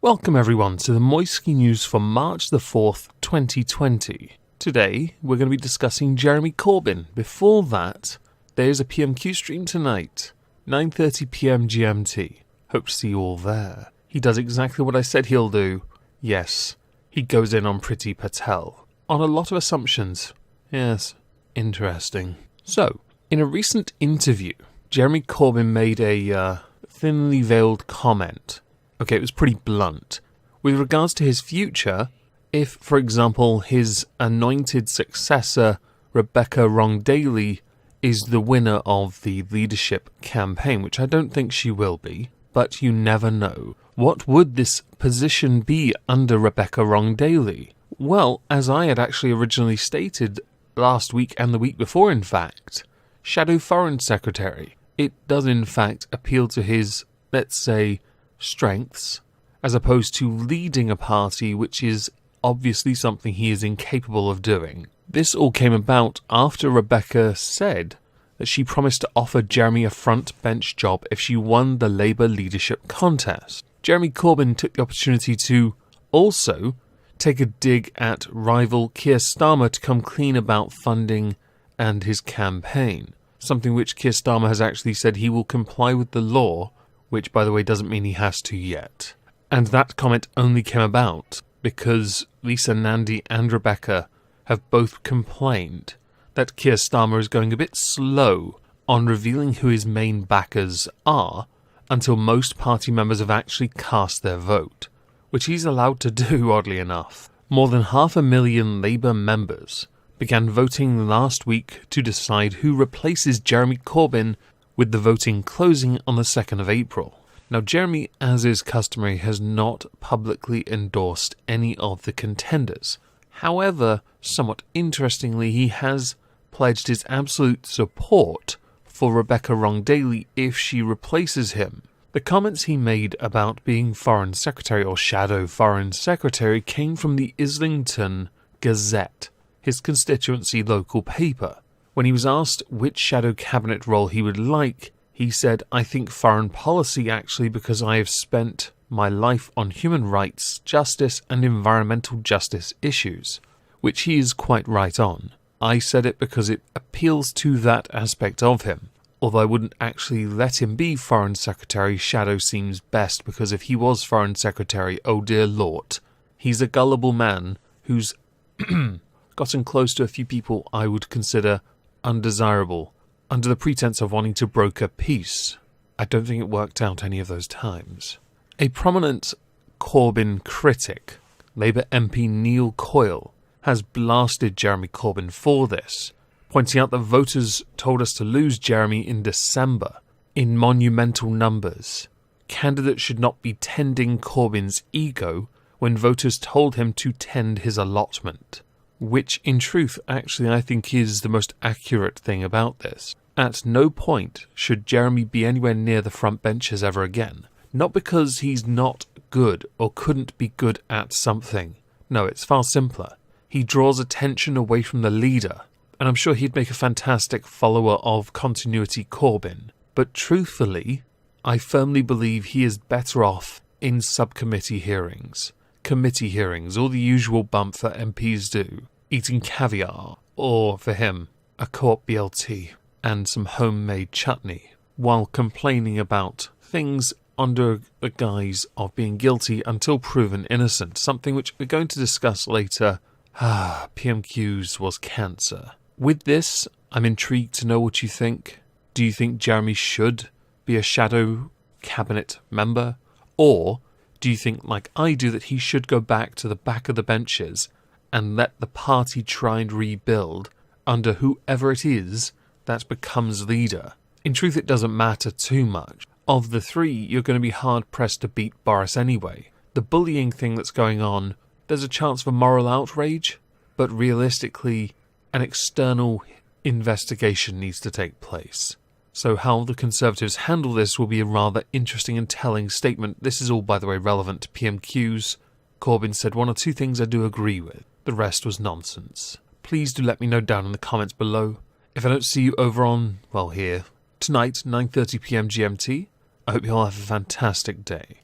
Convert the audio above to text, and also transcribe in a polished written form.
Welcome everyone to the Moisky News for March the 4th, 2020. Today, we're going to be discussing Jeremy Corbyn. Before that, there's a PMQ stream tonight, 9:30 PM GMT. Hope to see you all there. He does exactly what I said he'll do. Yes, he goes in on Priti Patel. On a lot of assumptions. Yes, interesting. So, in a recent interview, Jeremy Corbyn made a thinly veiled comment. Okay, it was pretty blunt. With regards to his future, if, for example, his anointed successor, Rebecca Wrongdaly, is the winner of the leadership campaign, which I don't think she will be, but you never know. What would this position be under Rebecca Wrongdaly? Well, as I had actually originally stated last week and the week before, in fact, Shadow Foreign Secretary. It does, in fact, appeal to his, let's say, strengths, as opposed to leading a party, which is obviously something he is incapable of doing. This all came about after Rebecca said that she promised to offer Jeremy a front bench job if she won the Labour leadership contest. Jeremy Corbyn took the opportunity to also take a dig at rival Keir Starmer to come clean about funding and his campaign, something which Keir Starmer has actually said he will comply with the law, which, by the way, doesn't mean he has to yet. And that comment only came about because Lisa Nandy and Rebecca have both complained that Keir Starmer is going a bit slow on revealing who his main backers are until most party members have actually cast their vote, which he's allowed to do, oddly enough. More than 500,000 Labour members began voting last week to decide who replaces Jeremy Corbyn, with the voting closing on the 2nd of April. Now, Jeremy, as is customary, has not publicly endorsed any of the contenders. However, somewhat interestingly, he has pledged his absolute support for Rebecca Wrongdaly if she replaces him. The comments he made about being Foreign Secretary or Shadow Foreign Secretary came from the Islington Gazette, his constituency local paper. When he was asked which shadow cabinet role he would like, he said, "I think foreign policy actually, because I have spent my life on human rights, justice and environmental justice issues," which he is quite right on. I said it because it appeals to that aspect of him. Although I wouldn't actually let him be Foreign Secretary, Shadow seems best, because if he was Foreign Secretary, oh dear Lord, he's a gullible man who's gotten close to a few people I would consider undesirable, under the pretense of wanting to broker peace. I don't think it worked out any of those times. A prominent Corbyn critic, Labour MP Neil Coyle, has blasted Jeremy Corbyn for this, pointing out that voters told us to lose Jeremy in December in monumental numbers. Candidates should not be tending Corbyn's ego when voters told him to tend his allotment. Which, in truth, actually I think is the most accurate thing about this. At no point should Jeremy be anywhere near the front benches ever again. Not because he's not good or couldn't be good at something. No, it's far simpler. He draws attention away from the leader, and I'm sure he'd make a fantastic follower of Continuity Corbyn. But truthfully, I firmly believe he is better off in subcommittee hearings, committee hearings, all the usual bump that MPs do, eating caviar, or, for him, a co-op BLT and some homemade chutney, while complaining about things under the guise of being guilty until proven innocent, something which we're going to discuss later. PMQs was cancer. With this, I'm intrigued to know what you think. Do you think Jeremy should be a shadow cabinet member? Or do you think, like I do, that he should go back to the back of the benches and let the party try and rebuild under whoever it is that becomes leader? In truth, it doesn't matter too much. Of the three, you're going to be hard-pressed to beat Boris anyway. The bullying thing that's going on, there's a chance for moral outrage, but realistically, an external investigation needs to take place. So how the Conservatives handle this will be a rather interesting and telling statement. This is all, by the way, relevant to PMQs. Corbyn said one or two things I do agree with. The rest was nonsense. Please do let me know down in the comments below. If I don't see you over on, well, here, tonight, 9:30 PM GMT, I hope you all have a fantastic day.